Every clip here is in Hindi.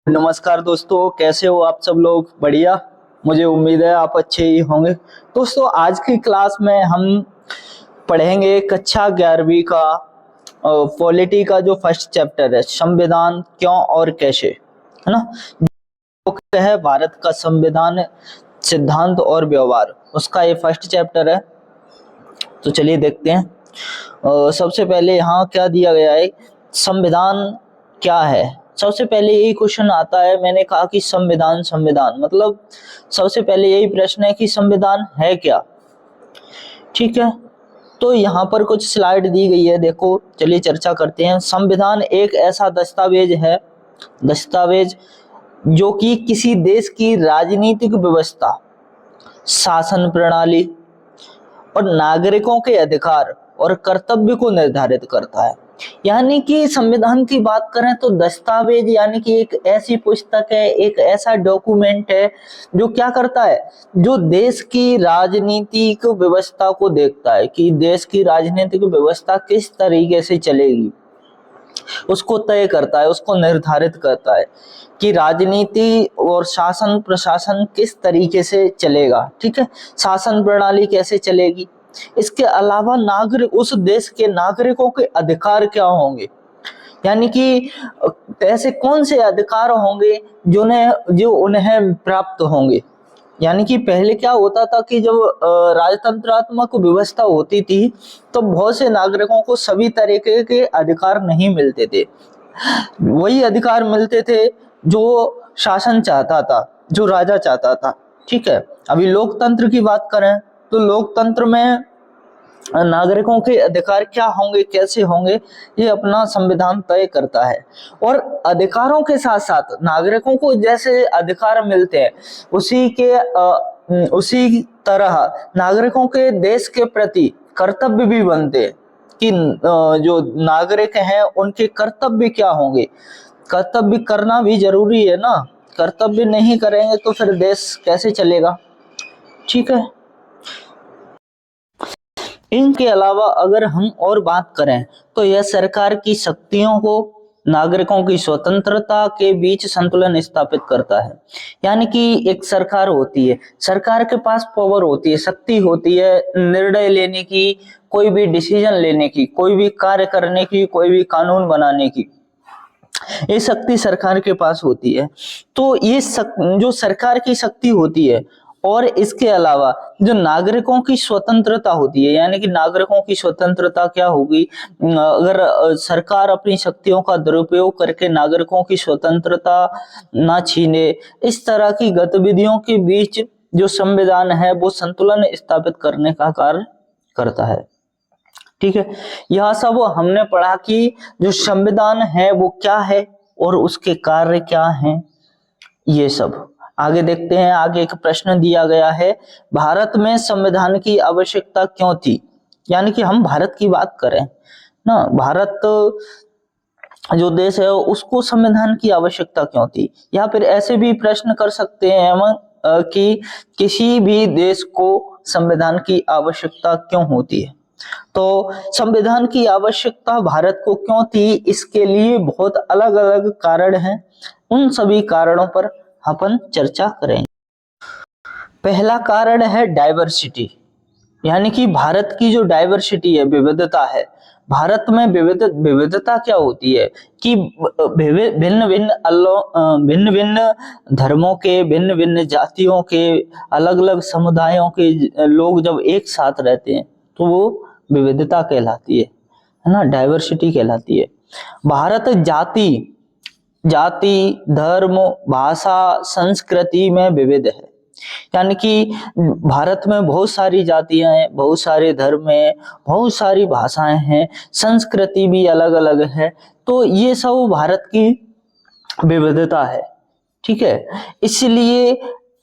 नमस्कार दोस्तों, कैसे हो आप सब लोग? बढ़िया। मुझे उम्मीद है आप अच्छे ही होंगे। दोस्तों, आज की क्लास में हम पढ़ेंगे कक्षा 11वीं का पॉलिटी का जो फर्स्ट चैप्टर है, संविधान क्यों और कैसे, है ना। जो है भारत का संविधान, सिद्धांत और व्यवहार, उसका ये फर्स्ट चैप्टर है। तो चलिए देखते हैं। सबसे पहले यहाँ क्या दिया गया है, संविधान क्या है। सबसे पहले यही क्वेश्चन आता है। मैंने कहा कि संविधान संविधान मतलब सबसे पहले यही प्रश्न है कि संविधान है क्या। ठीक है, तो यहाँ पर कुछ स्लाइड दी गई है, देखो। चलिए चर्चा करते हैं। संविधान एक ऐसा दस्तावेज है, दस्तावेज जो कि किसी देश की राजनीतिक व्यवस्था, शासन प्रणाली और नागरिकों के अधिकार और कर्तव्य को निर्धारित करता है। यानी कि संविधान की बात करें तो दस्तावेज यानी कि एक ऐसी पुस्तक है, एक ऐसा डॉक्यूमेंट है जो क्या करता है, जो देश की राजनीतिक व्यवस्था को देखता है कि देश की राजनीतिक व्यवस्था किस तरीके से चलेगी, उसको तय करता है, उसको निर्धारित करता है कि राजनीति और शासन प्रशासन किस तरीके से चलेगा। ठीक है, शासन प्रणाली कैसे चलेगी। इसके अलावा नागरिक, उस देश के नागरिकों के अधिकार क्या होंगे, यानी कि ऐसे कौन से अधिकार होंगे जो उन्हें प्राप्त होंगे। यानी कि पहले क्या होता था कि जब राजतंत्रात्मक व्यवस्था होती थी तो बहुत से नागरिकों को सभी तरीके के अधिकार नहीं मिलते थे। वही अधिकार मिलते थे जो शासन चाहता था, जो राजा चाहता था। ठीक है, अभी लोकतंत्र की बात करें तो लोकतंत्र में नागरिकों के अधिकार क्या होंगे, कैसे होंगे, ये अपना संविधान तय करता है। और अधिकारों के साथ साथ नागरिकों को जैसे अधिकार मिलते हैं उसी तरह नागरिकों के देश के प्रति कर्तव्य भी बनते हैं कि जो नागरिक हैं उनके कर्तव्य क्या होंगे। कर्तव्य करना भी जरूरी है ना, कर्तव्य नहीं करेंगे तो फिर देश कैसे चलेगा। ठीक है, इनके अलावा अगर हम और बात करें तो यह सरकार की शक्तियों को नागरिकों की स्वतंत्रता के बीच संतुलन स्थापित करता है। यानी कि एक सरकार होती है, सरकार के पास पावर होती है, शक्ति होती है निर्णय लेने की, कोई भी डिसीजन लेने की, कोई भी कार्य करने की, कोई भी कानून बनाने की, ये शक्ति सरकार के पास होती है। तो ये जो सरकार की शक्ति होती है और इसके अलावा जो नागरिकों की स्वतंत्रता होती है, यानी कि नागरिकों की स्वतंत्रता क्या होगी, अगर सरकार अपनी शक्तियों का दुरुपयोग करके नागरिकों की स्वतंत्रता ना छीने, इस तरह की गतिविधियों के बीच जो संविधान है वो संतुलन स्थापित करने का कार्य करता है। ठीक है, यह सब हमने पढ़ा कि जो संविधान है वो क्या है और उसके कार्य क्या हैं, ये सब। आगे देखते हैं। आगे एक प्रश्न दिया गया है, भारत में संविधान की आवश्यकता क्यों थी। यानी कि हम भारत की बात करें ना, भारत जो देश है उसको संविधान की आवश्यकता क्यों थी। या फिर ऐसे भी प्रश्न कर सकते हैं हम कि किसी भी देश को संविधान की आवश्यकता क्यों होती है। तो संविधान की आवश्यकता भारत को क्यों थी, इसके लिए बहुत अलग अलग कारण हैं। उन सभी कारणों पर अपन चर्चा करेंगे। पहला कारण है डाइवर्सिटी, यानी कि भारत की जो डाइवर्सिटी है, विविधता है। भारत में विविधता क्या होती है कि भिन्न भिन्न भिन्न धर्मों के, भिन्न भिन्न जातियों के, अलग अलग समुदायों के लोग जब एक साथ रहते हैं तो वो विविधता कहलाती है ना, डाइवर्सिटी कहलाती है। भारत जाति धर्म भाषा संस्कृति में विविध है। यानी कि भारत में बहुत सारी जातियां हैं, बहुत सारे धर्म हैं, बहुत सारी भाषाएं हैं, संस्कृति भी अलग अलग है। तो ये सब भारत की विविधता है। ठीक है, इसलिए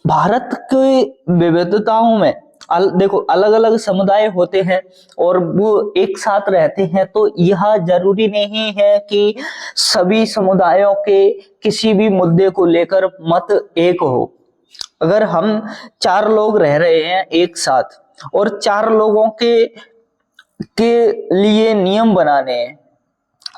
भारत के विविधताओं में देखो अलग अलग समुदाय होते हैं और वो एक साथ रहते हैं, तो यह जरूरी नहीं है कि सभी समुदायों के किसी भी मुद्दे को लेकर मत एक हो। अगर हम 4 लोग रह रहे हैं एक साथ और 4 लोगों के लिए नियम बनाने हैं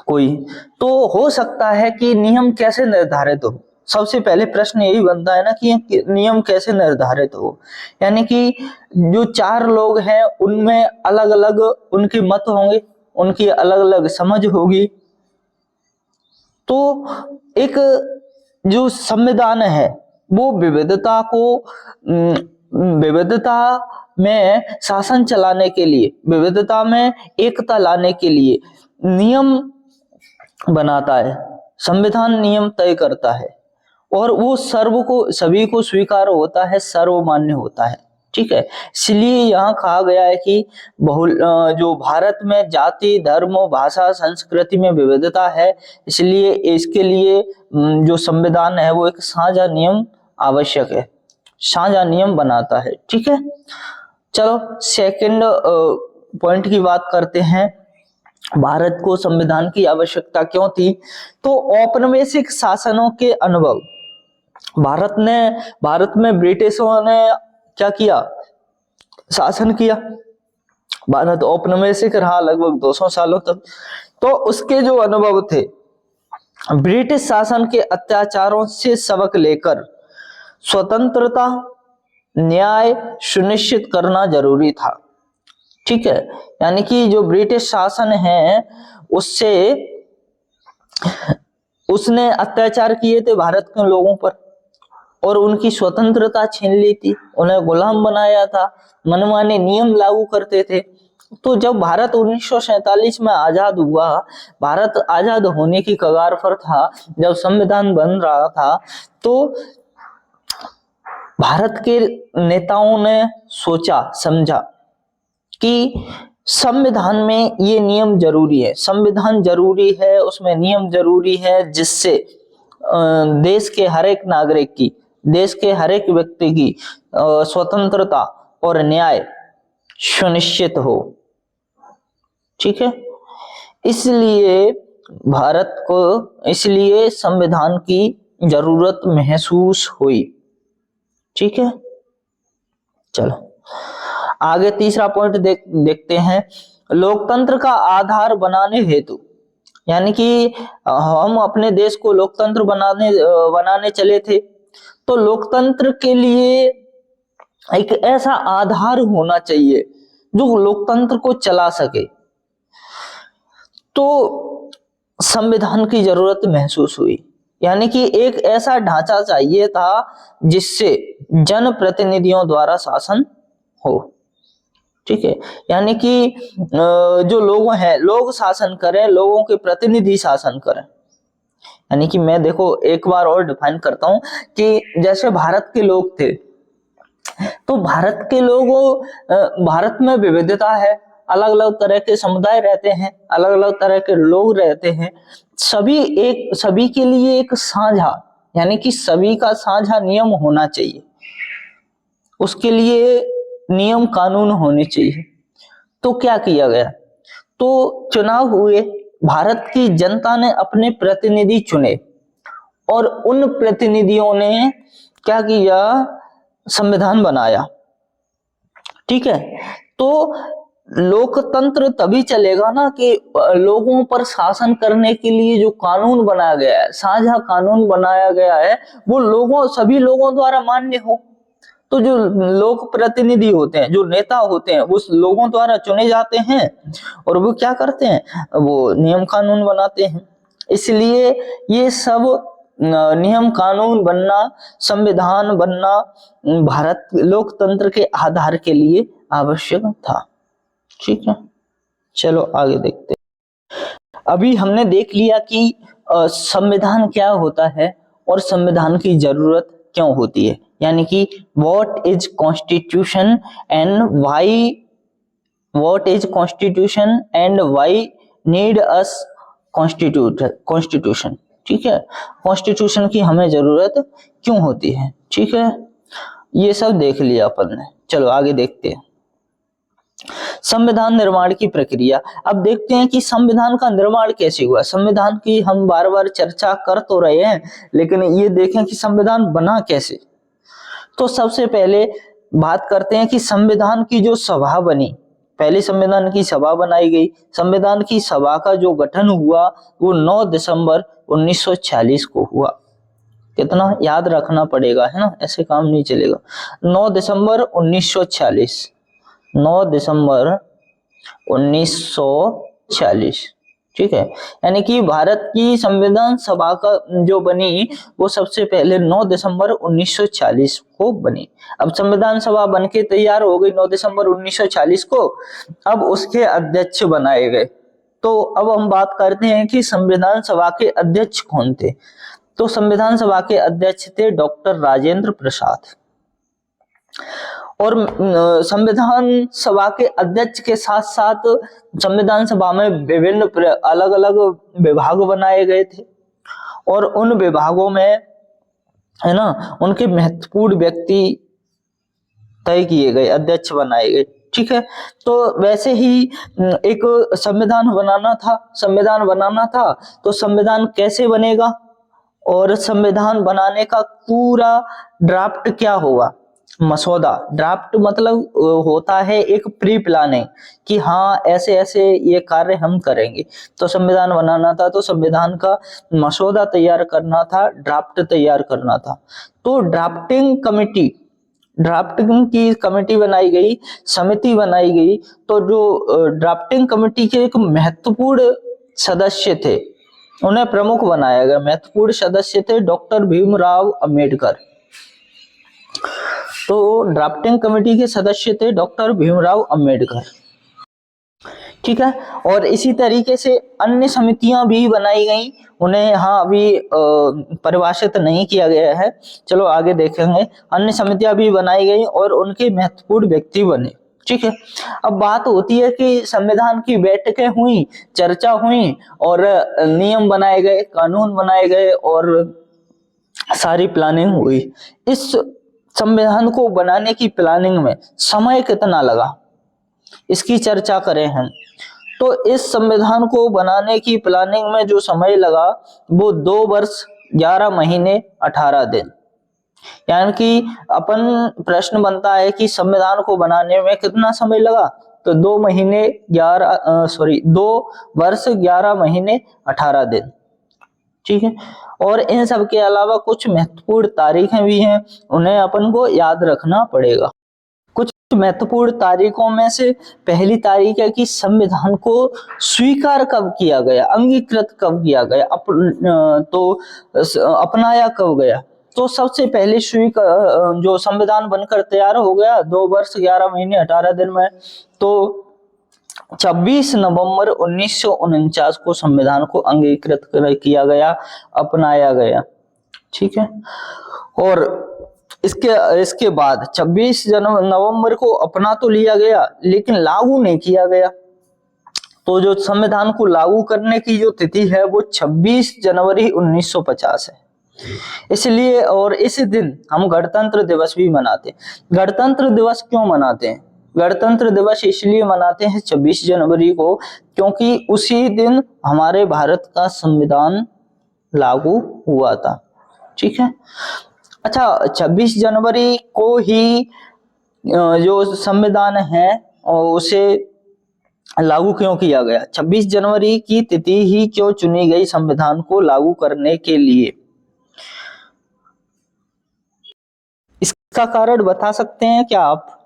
कोई, तो हो सकता है कि नियम कैसे निर्धारित हो, सबसे पहले प्रश्न यही बनता है ना कि नियम कैसे निर्धारित हो, यानी कि जो चार लोग हैं उनमें अलग अलग उनके मत होंगे, उनकी अलग अलग समझ होगी। तो एक जो संविधान है वो विविधता में शासन चलाने के लिए, विविधता में एकता लाने के लिए नियम बनाता है। संविधान नियम तय करता है और वो सभी को स्वीकार होता है, सर्वमान्य होता है। ठीक है, इसलिए यहाँ कहा गया है कि जो भारत में जाति, धर्म, भाषा, संस्कृति में विविधता है, इसलिए इसके लिए जो संविधान है वो एक साझा नियम आवश्यक है, साझा नियम बनाता है। ठीक है, चलो सेकंड पॉइंट की बात करते हैं। भारत को संविधान की आवश्यकता क्यों थी? तो औपनिवेशिक शासनों के अनुभव, भारत में ब्रिटिशों ने क्या किया? शासन किया। भारत औपनिवेशिक रहा लगभग 200 सालों तक। तो उसके जो अनुभव थे, ब्रिटिश शासन के अत्याचारों से सबक लेकर स्वतंत्रता, न्याय सुनिश्चित करना जरूरी था। ठीक है, यानी कि जो ब्रिटिश शासन है उसने अत्याचार किए थे भारत के लोगों पर और उनकी स्वतंत्रता छीन ली थी, उन्हें गुलाम बनाया था, मनमाने नियम लागू करते थे। तो जब भारत 1947 में आजाद हुआ, भारत आजाद होने की कगार पर था, जब संविधान बन रहा था, तो भारत के नेताओं ने सोचा समझा कि संविधान में ये नियम जरूरी है, संविधान जरूरी है, उसमें नियम जरूरी है, जिससे देश के हर एक नागरिक की, देश के हर एक व्यक्ति की स्वतंत्रता और न्याय सुनिश्चित हो। ठीक है, इसलिए संविधान की जरूरत महसूस हुई। ठीक है, चलो आगे तीसरा पॉइंट देखते हैं। लोकतंत्र का आधार बनाने हेतु, यानी कि हम अपने देश को लोकतंत्र बनाने चले थे, तो लोकतंत्र के लिए एक ऐसा आधार होना चाहिए जो लोकतंत्र को चला सके। तो संविधान की जरूरत महसूस हुई, यानी कि एक ऐसा ढांचा चाहिए था जिससे जनप्रतिनिधियों द्वारा शासन हो। ठीक है, यानी कि जो लोग हैं, लोग शासन करें, लोगों के प्रतिनिधि शासन करें। यानी कि मैं देखो एक बार और डिफाइन करता हूं कि जैसे भारत के लोग थे, तो भारत में विविधता है, अलग अलग तरह के समुदाय रहते हैं, अलग अलग तरह के लोग रहते हैं, सभी के लिए एक साझा, यानी कि सभी का साझा नियम होना चाहिए, उसके लिए नियम कानून होने चाहिए। तो क्या किया गया? तो चुनाव हुए, भारत की जनता ने अपने प्रतिनिधि चुने और उन प्रतिनिधियों ने क्या किया? संविधान बनाया। ठीक है, तो लोकतंत्र तभी चलेगा ना कि लोगों पर शासन करने के लिए जो कानून बनाया गया है, साझा कानून बनाया गया है, वो सभी लोगों द्वारा मान्य हो। तो जो लोक प्रतिनिधि होते हैं, जो नेता होते हैं, वो लोगों द्वारा चुने जाते हैं और वो क्या करते हैं? वो नियम कानून बनाते हैं। इसलिए ये सब नियम कानून बनना, संविधान बनना भारत लोकतंत्र के आधार के लिए आवश्यक था। ठीक है, चलो आगे देखते हैं। अभी हमने देख लिया कि संविधान क्या होता है और संविधान की जरूरत क्यों होती है, यानी कि what is constitution and why need us constitution. ठीक है, कॉन्स्टिट्यूशन की हमें जरूरत क्यों होती है। ठीक है, ये सब देख लिया अपन ने। चलो आगे देखते हैं संविधान निर्माण की प्रक्रिया। अब देखते हैं कि संविधान का निर्माण कैसे हुआ। संविधान की हम बार बार चर्चा कर तो रहे हैं, लेकिन ये देखें कि संविधान बना कैसे। तो सबसे पहले बात करते हैं कि संविधान की जो सभा बनी, पहले संविधान की सभा बनाई गई। संविधान की सभा का जो गठन हुआ वो 9 दिसंबर 1946 को हुआ। कितना याद रखना पड़ेगा, है ना, ऐसे काम नहीं चलेगा। 9 दिसंबर 1946, 9 दिसंबर 1946, ठीक है। यानी कि भारत की संविधान सभा का जो बनी वो सबसे पहले 9 दिसंबर 1940 को बनी। अब संविधान सभा बनके तैयार हो गई 9 दिसंबर 1940 को, अब उसके अध्यक्ष बनाए गए। तो अब हम बात करते हैं कि संविधान सभा के अध्यक्ष कौन थे। तो संविधान सभा के अध्यक्ष थे डॉक्टर राजेंद्र प्रसाद। और संविधान सभा के अध्यक्ष के साथ साथ संविधान सभा में विभिन्न अलग अलग विभाग बनाए गए थे, और उन विभागों में, है ना, उनके महत्वपूर्ण व्यक्ति तय किए गए, अध्यक्ष बनाए गए, ठीक है। तो वैसे ही एक संविधान बनाना था, तो संविधान कैसे बनेगा और संविधान बनाने का पूरा ड्राफ्ट क्या होगा, मसौदा। ड्राफ्ट मतलब होता है एक प्री प्लानिंग कि हाँ ऐसे ऐसे ये कार्य हम करेंगे। तो संविधान बनाना था तो संविधान का मसौदा तैयार करना था, ड्राफ्ट तैयार करना था। तो ड्राफ्टिंग की कमेटी बनाई गई, समिति बनाई गई। तो जो ड्राफ्टिंग कमेटी के एक महत्वपूर्ण सदस्य थे, उन्हें प्रमुख बनाया गया। महत्वपूर्ण सदस्य थे डॉक्टर भीमराव अंबेडकर। तो ड्राफ्टिंग कमेटी के सदस्य थे डॉक्टर भीमराव अंबेडकर, ठीक है। और इसी तरीके से अन्य समितियां भी बनाई गई, उन्हें यहाँ अभी परिभाषित नहीं किया गया है, चलो आगे देखेंगे। अन्य समितियां भी बनाई गई और उनके महत्वपूर्ण व्यक्ति बने, ठीक है। अब बात होती है कि संविधान की बैठकें हुई, चर्चा हुई और नियम बनाए गए, कानून बनाए गए और सारी प्लानिंग हुई। इस संविधान को बनाने की प्लानिंग में समय कितना लगा, इसकी चर्चा करें हम। तो इस संविधान को बनाने की प्लानिंग में जो समय लगा वो 2 वर्ष 11 महीने 18 दिन। यानी कि अपन प्रश्न बनता है कि संविधान को बनाने में कितना समय लगा, तो 2 वर्ष 11 महीने 18 दिन, ठीक है। और इन सब के अलावा कुछ महत्वपूर्ण तारीखें भी हैं, उन्हें अपन को याद रखना पड़ेगा। कुछ महत्वपूर्ण तारीखों में से पहली तारीख है कि संविधान को स्वीकार कब किया गया, अंगीकृत कब किया गया, अपनाया कब गया। तो सबसे पहले जो संविधान बनकर तैयार हो गया 2 वर्ष 11 महीने 18 दिन में, तो 26 नवंबर 1949 को संविधान को अंगीकृत किया गया, अपनाया गया, ठीक है। और इसके बाद 26 नवंबर को अपना तो लिया गया लेकिन लागू नहीं किया गया। तो जो संविधान को लागू करने की जो तिथि है वो 26 जनवरी 1950 है। इसलिए और इस दिन हम गणतंत्र दिवस भी मनाते हैं। गणतंत्र दिवस क्यों मनाते हैं? गणतंत्र दिवस इसलिए मनाते हैं 26 जनवरी को क्योंकि उसी दिन हमारे भारत का संविधान लागू हुआ था, ठीक है। अच्छा, 26 जनवरी को ही जो संविधान है उसे लागू क्यों किया गया? 26 जनवरी की तिथि ही क्यों चुनी गई संविधान को लागू करने के लिए? इसका कारण बता सकते हैं क्या आप?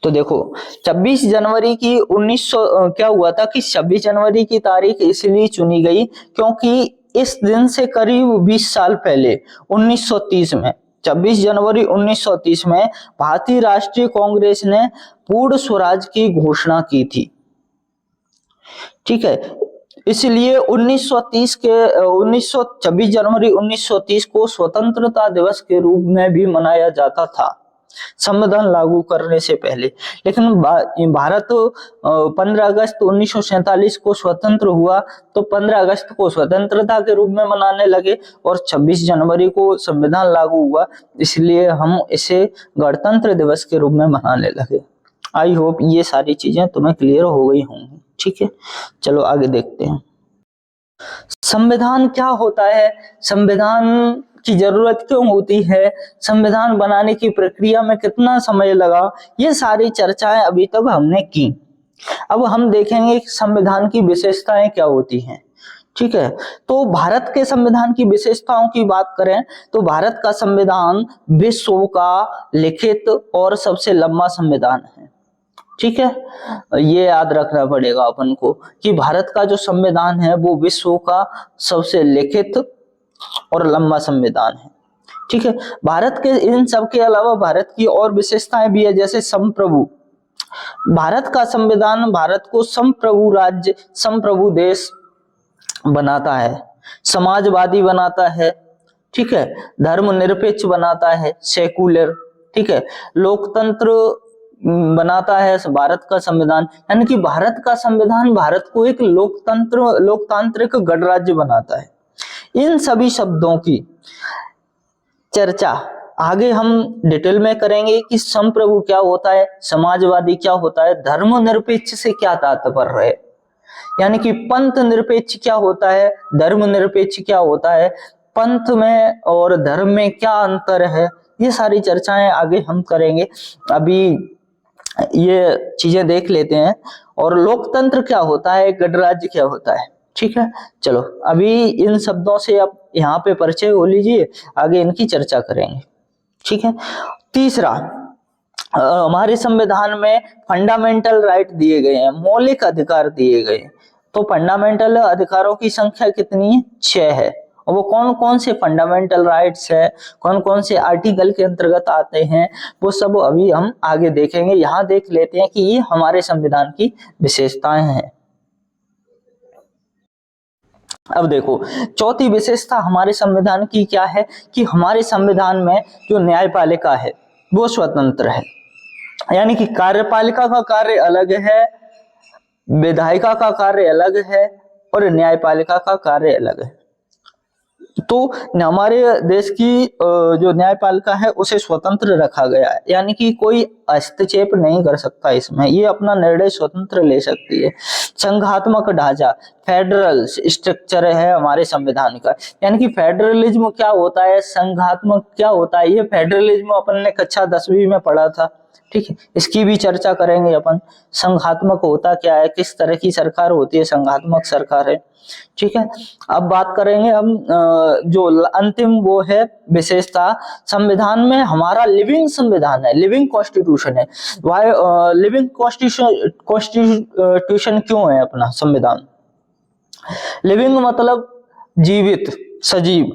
तो देखो 26 जनवरी की 1900 क्या हुआ था कि 26 जनवरी की तारीख इसलिए चुनी गई क्योंकि इस दिन से करीब 20 साल पहले 1930 में 26 जनवरी 1930 में भारतीय राष्ट्रीय कांग्रेस ने पूर्ण स्वराज की घोषणा की थी, ठीक है। इसलिए 26 जनवरी 1930 को स्वतंत्रता दिवस के रूप में भी मनाया जाता था संविधान लागू करने से पहले। लेकिन भारत 15 अगस्त 1947 को स्वतंत्र हुआ तो 15 अगस्त को स्वतंत्रता के रूप में मनाने लगे और 26 जनवरी को संविधान लागू हुआ, इसलिए हम इसे गणतंत्र दिवस के रूप में मनाने लगे। आई होप ये सारी चीजें तुम्हें क्लियर हो गई होंगी, ठीक है। चलो आगे देखते हैं संविधान क्या होता है, संविधान की जरूरत क्यों होती है, संविधान बनाने की प्रक्रिया में कितना समय लगा, ये सारी चर्चाएं अभी तक हमने की। अब हम देखेंगे कि संविधान की विशेषताएं क्या होती हैं, ठीक है। तो भारत के संविधान की विशेषताओं की बात करें तो भारत का संविधान विश्व का लिखित और सबसे लंबा संविधान है। ठीक है, ये याद रखना पड़ेगा अपन को कि भारत का जो संविधान है वो विश्व का सबसे लिखित और लंबा संविधान है। ठीक है, भारत के इन सब के अलावा भारत की और विशेषताएं भी है, जैसे संप्रभु। भारत का संविधान भारत को संप्रभु राज्य, संप्रभु देश बनाता है, समाजवादी बनाता है, ठीक है, धर्मनिरपेक्ष बनाता है, सेकुलर, ठीक है, लोकतंत्र बनाता है भारत का संविधान। यानी कि भारत का संविधान भारत को एक लोकतांत्रिक गणराज्य बनाता है। इन सभी शब्दों की चर्चा आगे हम डिटेल में करेंगे कि संप्रभु क्या होता है, समाजवादी क्या होता है, धर्मनिरपेक्ष से क्या तात्पर्य है, यानी कि पंथ निरपेक्ष क्या होता है, धर्मनिरपेक्ष क्या होता है, पंथ में और धर्म में क्या अंतर है, ये सारी चर्चाएं आगे हम करेंगे। अभी ये चीजें देख लेते हैं। और लोकतंत्र क्या होता है, गणराज्य क्या होता है। ठीक है, चलो अभी इन शब्दों से आप यहाँ पे परिचय हो लीजिए, आगे इनकी चर्चा करेंगे। ठीक है, तीसरा, हमारे संविधान में फंडामेंटल राइट दिए गए हैं, मौलिक अधिकार दिए गए। तो फंडामेंटल अधिकारों की संख्या कितनी है, 6 है। और वो कौन कौन से फंडामेंटल राइट्स है, कौन कौन से आर्टिकल के अंतर्गत आते हैं, वो सब अभी हम आगे देखेंगे। यहाँ देख लेते हैं कि ये हमारे संविधान की विशेषताएं हैं। अब देखो, चौथी विशेषता हमारे संविधान की क्या है कि हमारे संविधान में जो न्यायपालिका है वो स्वतंत्र है। यानी कि कार्यपालिका का कार्य अलग है, विधायिका का कार्य अलग है और न्यायपालिका का कार्य अलग है। तो हमारे देश की जो न्यायपालिका है उसे स्वतंत्र रखा गया है, यानी कि कोई हस्तक्षेप नहीं कर सकता इसमें, ये अपना निर्णय स्वतंत्र ले सकती है। संघात्मक ढांचा, फेडरल स्ट्रक्चर है हमारे संविधान का। यानी कि फेडरलिज्म क्या होता है, संघात्मक क्या होता है, ये फेडरलिज्म अपन ने कक्षा 10वीं में पढ़ा था। ठीक है, इसकी भी चर्चा करेंगे अपन। संघात्मक होता क्या है, किस तरह की सरकार होती है, संघात्मक सरकार है। ठीक है, अब बात करेंगे हम जो अंतिम वो है विशेषता, संविधान में हमारा लिविंग संविधान है, लिविंग कॉन्स्टिट्यूशन है। वाई लिविंग कॉन्स्टिट्यूशन क्यों है अपना संविधान? लिविंग मतलब जीवित, सजीव।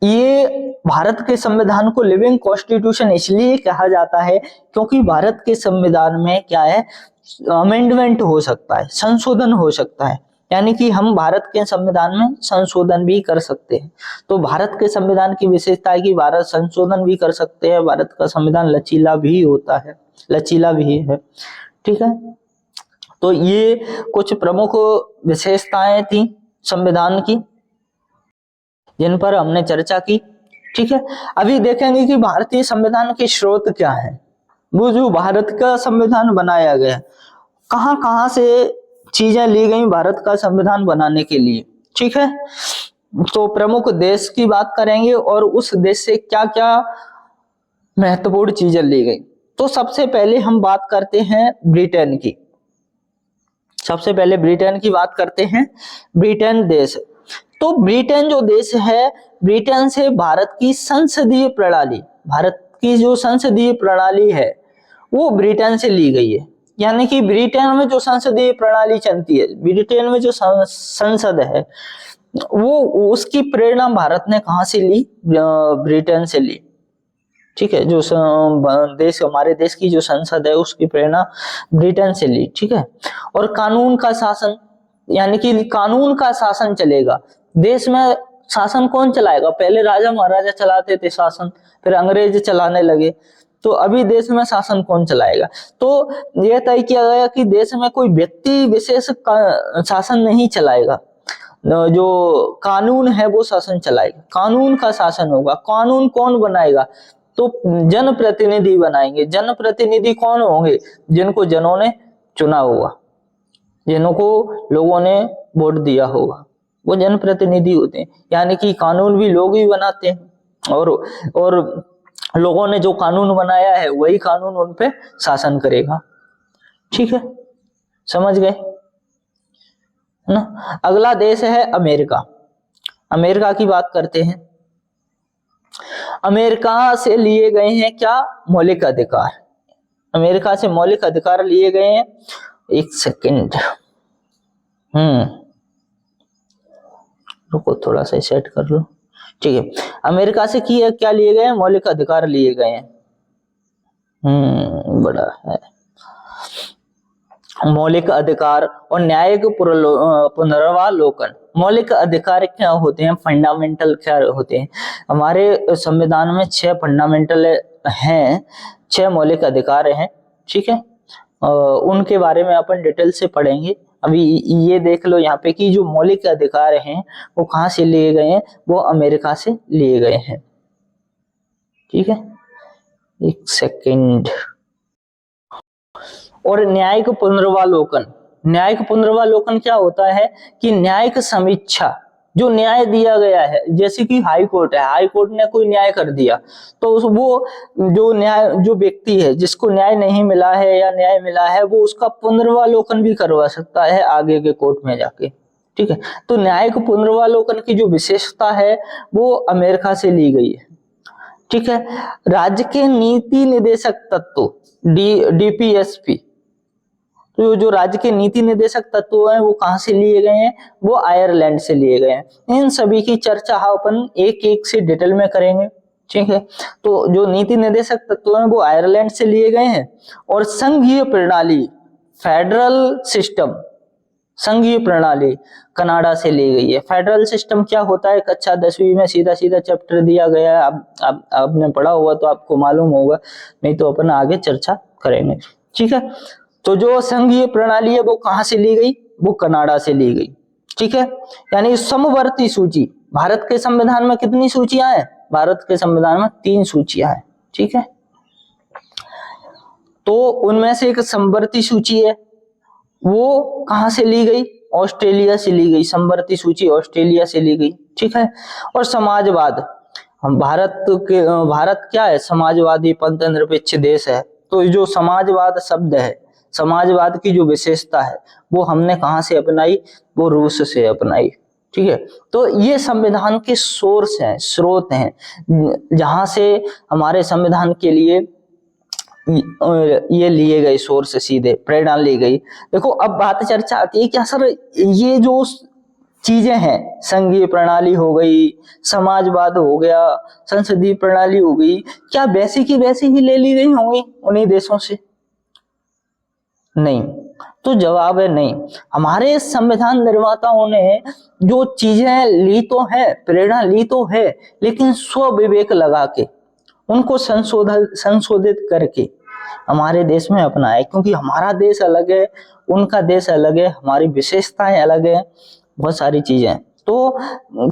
ये भारत के संविधान को लिविंग कॉन्स्टिट्यूशन इसलिए कहा जाता है क्योंकि भारत के संविधान में क्या है, अमेंडमेंट हो सकता है, संशोधन हो सकता है। यानी कि हम भारत के संविधान में संशोधन भी कर सकते हैं। तो भारत के संविधान की विशेषता है कि भारत संशोधन भी कर सकते हैं। भारत का संविधान लचीला भी होता है, लचीला भी है। ठीक है, तो ये कुछ प्रमुख विशेषताएं थी संविधान की जिन पर हमने चर्चा की। ठीक है, अभी देखेंगे कि भारतीय संविधान के स्रोत क्या है। वो जो भारत का संविधान बनाया गया, कहां कहां से चीजें ली गई भारत का संविधान बनाने के लिए। ठीक है, तो प्रमुख देश की बात करेंगे और उस देश से क्या क्या महत्वपूर्ण चीजें ली गई। तो सबसे पहले हम बात करते हैं ब्रिटेन की। सबसे पहले ब्रिटेन की बात करते हैं। ब्रिटेन देश, तो ब्रिटेन जो देश है, ब्रिटेन से भारत की संसदीय प्रणाली, भारत की जो संसदीय प्रणाली है वो ब्रिटेन से ली गई है। यानी कि ब्रिटेन में जो संसदीय प्रणाली चलती है, ब्रिटेन में जो संसद है, वो उसकी प्रेरणा भारत ने कहां से ली, ब्रिटेन से ली। ठीक है, जो देश, हमारे देश की जो संसद है उसकी प्रेरणा ब्रिटेन से ली। ठीक है, और कानून का शासन, यानी कि कानून का शासन चलेगा देश में। शासन कौन चलाएगा? पहले राजा महाराजा चलाते थे शासन, फिर अंग्रेज चलाने लगे, तो अभी देश में शासन कौन चलाएगा? तो यह तय किया गया कि देश में कोई व्यक्ति विशेष शासन नहीं चलाएगा, जो कानून है वो शासन चलाएगा, कानून का शासन होगा। कानून कौन बनाएगा? तो जनप्रतिनिधि बनाएंगे। जनप्रतिनिधि कौन होंगे? जिनको जनों ने चुना होगा, जिनको लोगों ने वोट दिया होगा, वो जनप्रतिनिधि होते हैं। यानी कि कानून भी लोग ही बनाते हैं और लोगों ने जो कानून बनाया है वही कानून उन पे शासन करेगा। ठीक है, समझ गए? है ना। अगला देश है अमेरिका। अमेरिका की बात करते हैं। अमेरिका से लिए गए हैं क्या? मौलिक अधिकार। अमेरिका से मौलिक अधिकार लिए गए हैं। एक सेकंड, रुको थोड़ा सा सेट कर लो। ठीक है, अमेरिका से क्या लिए गए हैं? मौलिक अधिकार लिए गए हैं। बड़ा है। मौलिक अधिकार और न्यायिक पुनरावलोकन। मौलिक अधिकार क्या होते हैं? फंडामेंटल क्या होते हैं? हमारे संविधान में 6 फंडामेंटल हैं, 6 मौलिक अधिकार हैं। ठीक है, उनके बारे में अपन डिटेल से पढ़ेंगे। अभी ये देख लो यहाँ पे कि जो मौलिक अधिकार हैं वो कहाँ से लिए गए हैं? वो अमेरिका से लिए गए हैं। ठीक है, एक सेकेंड। और न्यायिक पुनरावलोकन। न्यायिक पुनरावलोकन क्या होता है कि न्यायिक समीक्षा, जो न्याय दिया गया है, जैसे कि हाई कोर्ट है, हाई कोर्ट ने कोई न्याय कर दिया तो वो जो व्यक्ति है जिसको न्याय नहीं मिला है या न्याय मिला है, वो उसका पुनरावलोकन भी करवा सकता है आगे के कोर्ट में जाके। ठीक है, तो न्यायिक पुनरावलोकन की जो विशेषता है वो अमेरिका से ली गई है। ठीक है, राज्य के नीति निदेशक तत्व डीपीएसपी, तो जो राज्य के नीति निदेशक तत्व हैं वो कहाँ से लिए गए हैं? वो आयरलैंड से लिए गए हैं। इन सभी की चर्चा अपन एक एक से डिटेल में करेंगे। ठीक है, तो जो नीति निदेशक तत्व हैं वो आयरलैंड से लिए गए हैं। और संघीय प्रणाली, फेडरल सिस्टम, संघीय प्रणाली कनाडा से ली गई है। फेडरल सिस्टम क्या होता है? कक्षा 10वीं में सीधा सीधा चैप्टर दिया गया है, आपने पढ़ा होगा तो आपको मालूम होगा, नहीं तो अपन आगे चर्चा करेंगे। ठीक है, तो जो संघीय प्रणाली है वो कहाँ से ली गई? वो कनाडा से ली गई। ठीक है, यानी समवर्ती सूची। भारत के संविधान में कितनी सूचियां हैं? भारत के संविधान में 3 सूचियां हैं। ठीक है, तो उनमें से एक समवर्ती सूची है, वो कहाँ से ली गई? ऑस्ट्रेलिया से ली गई। समवर्ती सूची ऑस्ट्रेलिया से ली गई। ठीक है, और समाजवाद, हम भारत क्या है? समाजवादी पंथ निरपेक्ष देश है। तो जो समाजवाद शब्द है, समाजवाद की जो विशेषता है वो हमने कहाँ से अपनाई? वो रूस से अपनाई। ठीक है, तो ये संविधान के सोर्स हैं, स्रोत हैं, जहां से हमारे संविधान के लिए ये लिए गए सोर्स, सीधे प्रेरणा ली गई। देखो अब बात चर्चा आती है क्या सर ये जो चीजें हैं, संघीय प्रणाली हो गई, समाजवाद हो गया, संसदीय प्रणाली हो गई, क्या वैसी की वैसी ही ले ली गई होंगी उन्हीं देशों से? नहीं। तो जवाब है नहीं। हमारे संविधान निर्माताओं ने जो चीजें ली तो है, प्रेरणा ली तो है, लेकिन स्वविवेक लगा के उनको संशोधित करके हमारे देश में अपनाए, क्योंकि हमारा देश अलग है, उनका देश अलग है, हमारी विशेषताएं अलग है, बहुत सारी चीजें। तो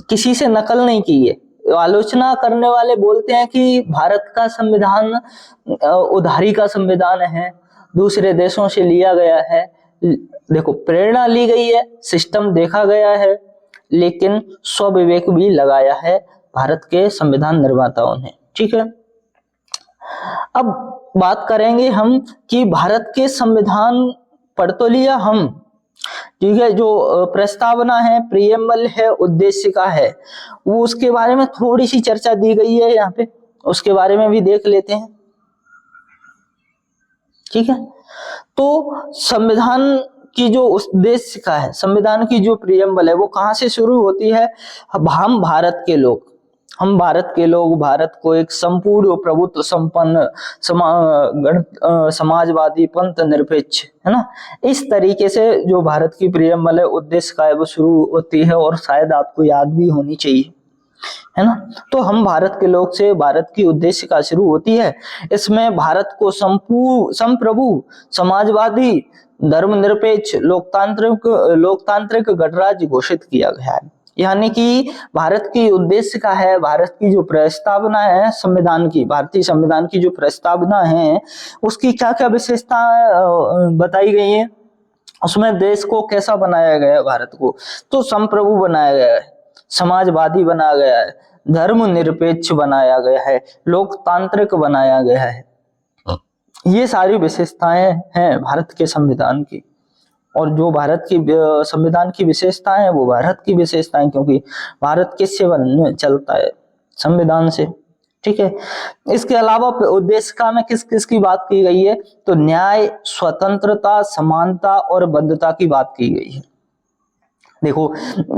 किसी से नकल नहीं की है। आलोचना करने वाले बोलते हैं कि भारत का संविधान उधारी का संविधान है, दूसरे देशों से लिया गया है। देखो प्रेरणा ली गई है, सिस्टम देखा गया है, लेकिन स्वविवेक भी लगाया है भारत के संविधान निर्माताओं ने। ठीक है, अब बात करेंगे हम कि भारत के संविधान पढ़ तो लिया हम। ठीक है, जो प्रस्तावना है, प्रियम्बल है, उद्देशिका है, वो उसके बारे में थोड़ी सी चर्चा दी गई है यहाँ पे, उसके बारे में भी देख लेते हैं। ठीक है, तो संविधान की जो उद्देशिका है, संविधान की जो प्रियम्बल है, वो कहाँ से शुरू होती है? हम भारत के लोग भारत को एक संपूर्ण प्रभुत्व संपन्न समाजवादी पंथ निरपेक्ष, है ना, इस तरीके से जो भारत की प्रियम्बल है, उद्देश्य का है, वो शुरू होती है, और शायद आपको याद भी होनी चाहिए, है ना। तो हम भारत के लोग से भारत की उद्देश्य का शुरू होती है। इसमें भारत को संप्रभु, समाजवादी, धर्मनिरपेक्ष, लोकतांत्रिक गणराज्य घोषित किया गया है। यानी कि भारत की उद्देश्य का है, भारत की जो प्रस्तावना है संविधान की, भारतीय संविधान की जो प्रस्तावना है, उसकी क्या क्या विशेषता बताई गई है, उसमें देश को कैसा बनाया गया है, भारत को तो संप्रभु बनाया गया है, समाजवादी बनाया गया है, धर्मनिरपेक्ष बनाया गया है, लोकतांत्रिक बनाया गया है। ये सारी विशेषताएं हैं भारत के संविधान की। और जो भारत की संविधान की विशेषताएं हैं वो भारत की विशेषताएं, क्योंकि भारत किससे चलता है? संविधान से। ठीक है। इसके अलावा उद्देशिका में किस किस की बात की गई है? तो न्याय, स्वतंत्रता, समानता और बद्धता की बात की गई है। देखो,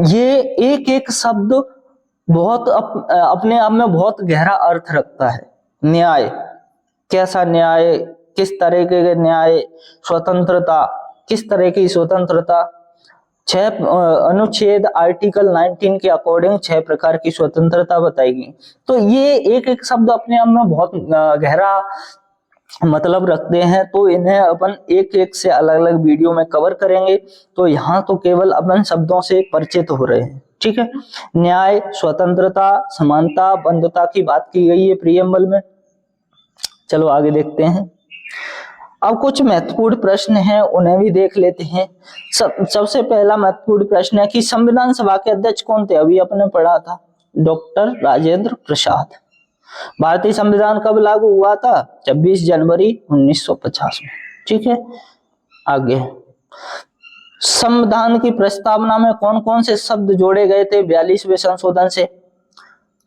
ये एक एक शब्द बहुत अपने आप में बहुत गहरा अर्थ रखता है। न्याय, कैसा न्याय, किस तरह के न्याय? स्वतंत्रता, किस तरह की स्वतंत्रता? अनुच्छेद आर्टिकल 19 के अकॉर्डिंग 6 प्रकार की स्वतंत्रता बताएगी। तो ये एक एक शब्द अपने आप में बहुत गहरा मतलब रखते हैं, तो इन्हें अपन एक एक से अलग अलग वीडियो में कवर करेंगे। तो यहाँ तो केवल अपन शब्दों से परिचित हो रहे हैं। ठीक है। न्याय, स्वतंत्रता, समानता, बंधुता की बात की गई है प्रियम्बल में। चलो आगे देखते हैं। अब कुछ महत्वपूर्ण प्रश्न हैं, उन्हें भी देख लेते हैं। सबसे पहला महत्वपूर्ण प्रश्न है कि संविधान सभा के अध्यक्ष कौन थे? अभी अपने पढ़ा था, डॉक्टर राजेंद्र प्रसाद। भारतीय संविधान कब लागू हुआ था? 26 जनवरी 1950 में। ठीक है। आगे, संविधान की प्रस्तावना में कौन कौन से शब्द जोड़े गए थे 42वें संशोधन से?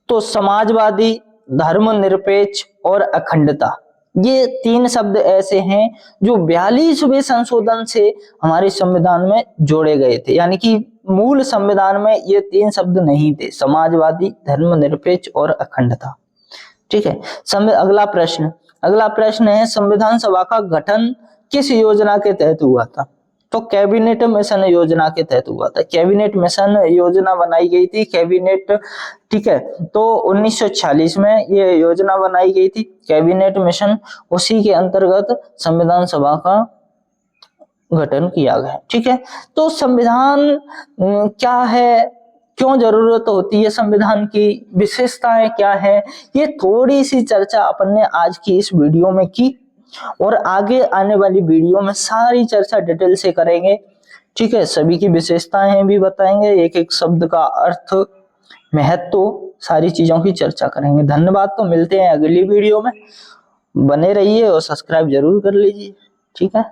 तो समाजवादी, धर्मनिरपेक्ष और अखंडता, ये 3 शब्द ऐसे हैं जो 42वें संशोधन से हमारे संविधान में जोड़े गए थे। यानी कि मूल संविधान में ये 3 शब्द नहीं थे, समाजवादी, धर्मनिरपेक्ष और अखंडता। ठीक है। अगला प्रश्न है, संविधान सभा का गठन किस योजना के तहत हुआ था? तो कैबिनेट मिशन योजना के तहत हुआ था। कैबिनेट मिशन योजना बनाई गई थी, कैबिनेट। ठीक है। तो 1946 में ये योजना बनाई गई थी, कैबिनेट मिशन। उसी के अंतर्गत संविधान सभा का गठन किया गया। ठीक है। तो संविधान क्या है, क्यों जरूरत होती है संविधान की, विशेषताएं क्या है, ये थोड़ी सी चर्चा अपन ने आज की इस वीडियो में की, और आगे आने वाली वीडियो में सारी चर्चा डिटेल से करेंगे। ठीक है। सभी की विशेषताएं भी बताएंगे, एक एक शब्द का अर्थ, महत्व, सारी चीजों की चर्चा करेंगे। धन्यवाद। तो मिलते हैं अगली वीडियो में, बने रहिए और सब्सक्राइब जरूर कर लीजिए। ठीक है।